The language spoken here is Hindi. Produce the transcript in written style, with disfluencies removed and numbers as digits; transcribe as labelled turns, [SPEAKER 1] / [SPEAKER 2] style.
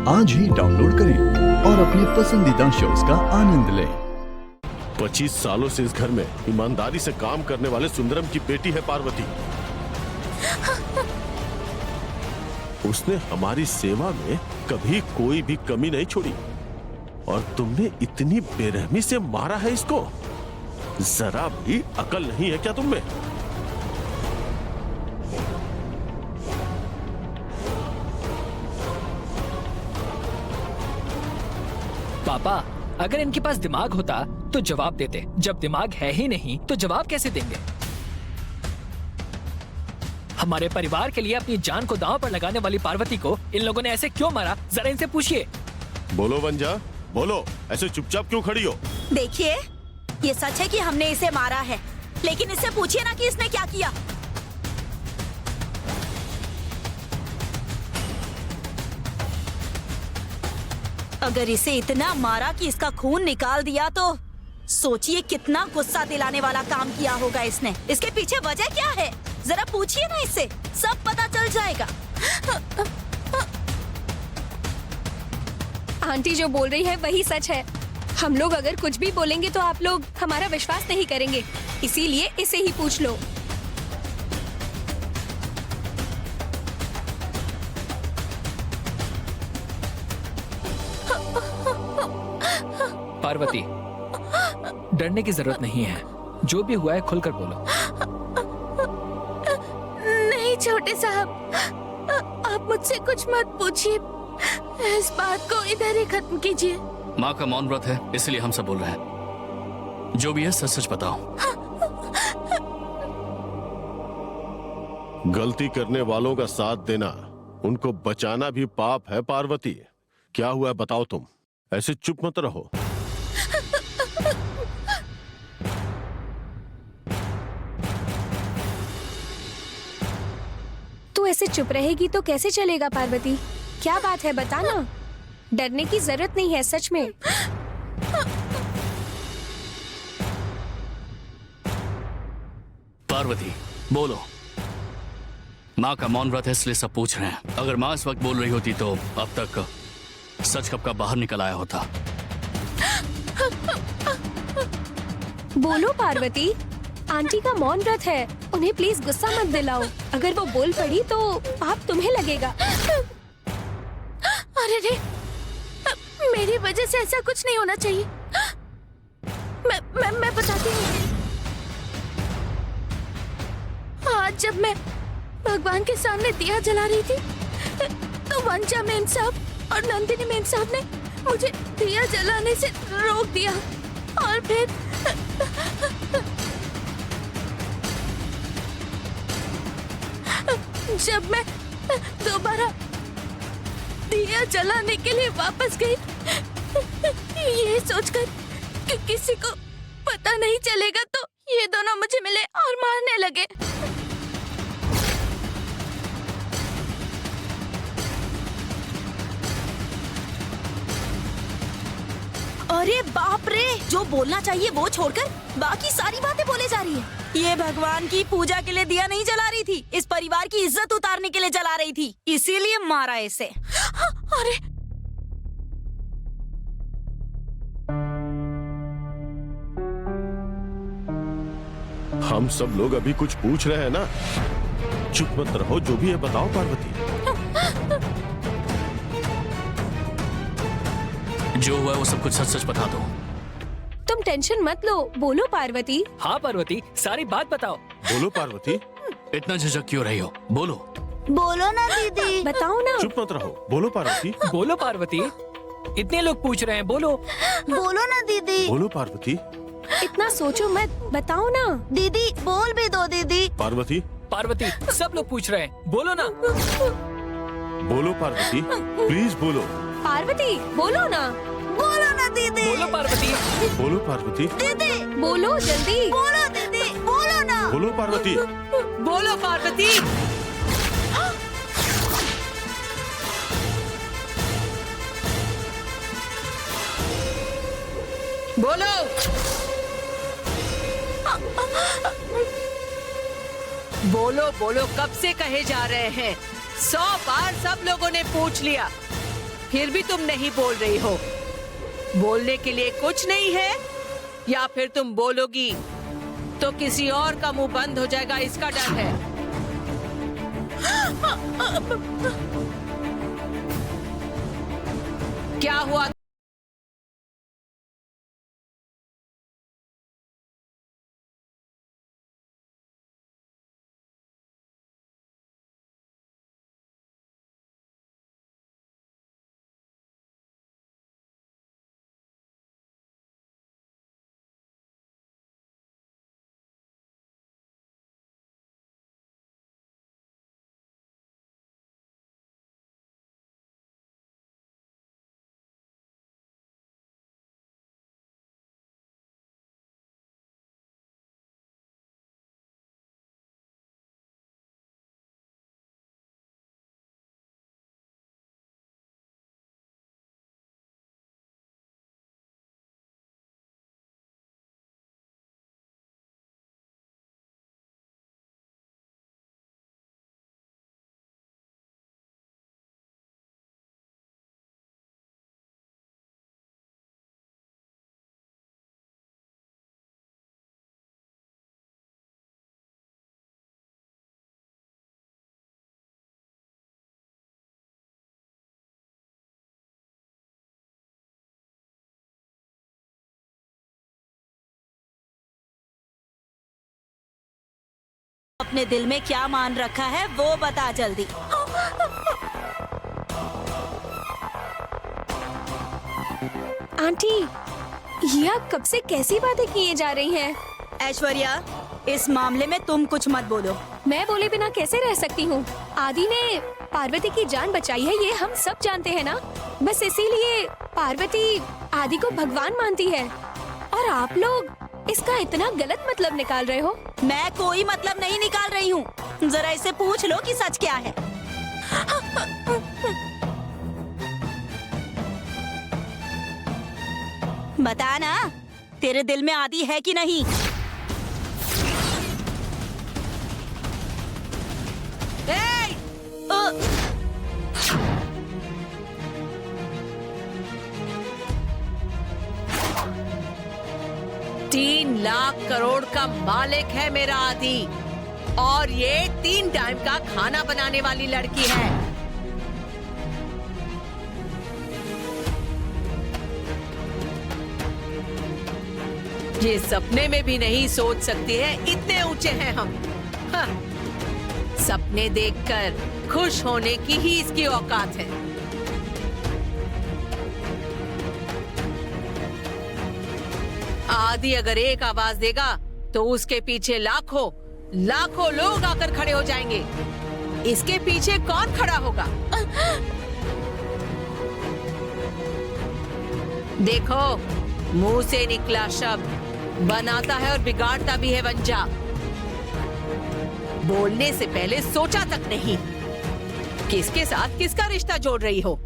[SPEAKER 1] आज ही डाउनलोड करें और अपने पसंदीदा शोज का आनंद लें।
[SPEAKER 2] 25 सालों से इस घर में ईमानदारी से काम करने वाले सुंदरम की बेटी है पार्वती। उसने हमारी सेवा में कभी कोई भी कमी नहीं छोड़ी और तुमने इतनी बेरहमी से मारा है इसको। जरा भी अकल नहीं है क्या तुम में?
[SPEAKER 3] पापा, अगर इनके पास दिमाग होता तो जवाब देते। जब दिमाग है ही नहीं तो जवाब कैसे देंगे? हमारे परिवार के लिए अपनी जान को दांव पर लगाने वाली पार्वती को इन लोगों ने ऐसे क्यों मारा? जरा इनसे पूछिए।
[SPEAKER 2] बोलो वंजा, बोलो। ऐसे चुपचाप क्यों खड़ी हो?
[SPEAKER 4] देखिए, ये सच है कि हमने इसे मारा है, लेकिन इससे पूछिए ना कि इसने क्या किया। अगर इसे इतना मारा कि इसका खून निकाल दिया तो सोचिए कितना गुस्सा दिलाने वाला काम किया होगा इसने। इसके पीछे वजह क्या है? जरा पूछिए ना इससे, सब पता चल जाएगा।
[SPEAKER 5] आंटी जो बोल रही है वही सच है। हम लोग अगर कुछ भी बोलेंगे तो आप लोग हमारा विश्वास नहीं करेंगे, इसीलिए इसे ही पूछ लो।
[SPEAKER 3] पार्वती, डरने की जरूरत नहीं है। जो भी हुआ है खुलकर बोलो।
[SPEAKER 4] नहीं छोटे साहब, आप मुझसे कुछ मत पूछिए। इस बात को इधर ही खत्म कीजिए।
[SPEAKER 6] माँ का मौन व्रत है, इसलिए हम सब बोल रहे हैं। जो भी है सच सच बताओ।
[SPEAKER 2] गलती करने वालों का साथ देना, उनको बचाना भी पाप है पार्वती। क्या हुआ है बताओ तुम। ऐसे चुप मत रहो।
[SPEAKER 5] तू ऐसे चुप रहेगी तो कैसे चलेगा पार्वती? क्या बात है बताना। डरने की जरूरत नहीं है सच में।
[SPEAKER 6] पार्वती बोलो। माँ का मौन व्रत है इसलिए सब पूछ रहे हैं। अगर माँ इस वक्त बोल रही होती तो अब तक सच कब का बाहर निकल आया होता।
[SPEAKER 5] बोलो पार्वती, आंटी का मौन व्रत है, उन्हें प्लीज गुस्सा मत दिलाओ। अगर वो बोल पड़ी तो पाप तुम्हें लगेगा।
[SPEAKER 4] अरे रे, मेरी वजह से ऐसा कुछ नहीं होना चाहिए। मैं बताती हूँ। आज जब मैं भगवान के सामने दिया जला रही थी तो वंजा मेम साहब और नंदिनी मेम साहब ने मुझे दिया जलाने से रोक दिया और फिर जब मैं दोबारा दिया जलाने के लिए वापस गई, ये सोचकर कि किसी को पता नहीं चलेगा, तो ये दोनों मुझे मिले और मारने लगे। अरे बाप रे, जो बोलना चाहिए वो छोड़कर बाकी सारी बातें बोले जा रही है। ये भगवान की पूजा के लिए दिया नहीं जला रही थी, इस परिवार की इज्जत उतारने के लिए जला रही थी, इसीलिए मारा इसे। अरे
[SPEAKER 2] हम सब लोग अभी कुछ पूछ रहे हैं ना। चुप मत रहो। जो भी है बताओ पार्वती।
[SPEAKER 6] जो हुआ है वो सब कुछ सच सच बता दो।
[SPEAKER 5] तुम टेंशन मत लो, बोलो पार्वती।
[SPEAKER 3] हाँ पार्वती, सारी बात बताओ।
[SPEAKER 2] बोलो पार्वती।
[SPEAKER 6] इतना झिझक क्यों रही हो? बोलो।
[SPEAKER 4] बोलो ना दीदी।
[SPEAKER 5] बताओ ना।
[SPEAKER 2] चुप मत रहो। बोलो पार्वती।
[SPEAKER 3] बोलो पार्वती, इतने लोग पूछ रहे हैं, बोलो।
[SPEAKER 4] बोलो ना दीदी।
[SPEAKER 2] बोलो पार्वती।
[SPEAKER 5] इतना सोचो मत, बताओ ना।
[SPEAKER 4] दीदी बोल भी दो दीदी।
[SPEAKER 2] पार्वती।
[SPEAKER 3] पार्वती, सब लोग पूछ रहे हैं, बोलो ना।
[SPEAKER 2] बोलो पार्वती, प्लीज बोलो।
[SPEAKER 5] पार्वती बोलो ना।
[SPEAKER 4] बोलो ना दीदी।
[SPEAKER 3] बोलो पार्वती।
[SPEAKER 2] बोलो पार्वती।
[SPEAKER 4] दीदी
[SPEAKER 5] बोलो जल्दी।
[SPEAKER 4] बोलो दीदी, बोलो ना।
[SPEAKER 2] बोलो पार्वती।
[SPEAKER 4] बोलो पार्वती। बोलो।
[SPEAKER 7] बोलो बोलो, कब से कहे जा रहे हैं। 100 बार सब लोगों ने पूछ लिया। फिर भी तुम नहीं बोल रही हो। बोलने के लिए कुछ नहीं है, या फिर तुम बोलोगी तो किसी और का मुंह बंद हो जाएगा, इसका डर है? क्या हुआ?
[SPEAKER 4] अपने दिल में क्या मान रखा है वो बता जल्दी।
[SPEAKER 5] आंटी, ये आप कब से कैसी बातें किए जा रही हैं?
[SPEAKER 4] ऐश्वर्या, इस मामले में तुम कुछ मत बोलो।
[SPEAKER 5] मैं बोले बिना कैसे रह सकती हूँ? आदि ने पार्वती की जान बचाई है, ये हम सब जानते हैं ना। बस इसीलिए पार्वती आदि को भगवान मानती है, और आप लोग इसका इतना गलत मतलब निकाल रहे हो।
[SPEAKER 4] मैं कोई मतलब नहीं निकाल रही हूँ। जरा इसे पूछ लो कि सच क्या है। बता ना, तेरे दिल में आदि है कि नहीं?
[SPEAKER 7] ए! 3 लाख करोड़ का मालिक है मेरा आदि, और ये 3 टाइम का खाना बनाने वाली लड़की है। ये सपने में भी नहीं सोच सकती है, इतने ऊंचे हैं हम। हाँ, सपने देखकर खुश होने की ही इसकी औकात है। आदि अगर एक आवाज देगा तो उसके पीछे लाखों लाखों लोग आकर खड़े हो जाएंगे। इसके पीछे कौन खड़ा होगा? देखो, मुंह से निकला शब्द बनाता है और बिगाड़ता भी है वंजा। बोलने से पहले सोचा तक नहीं, किसके साथ किसका रिश्ता जोड़ रही हो।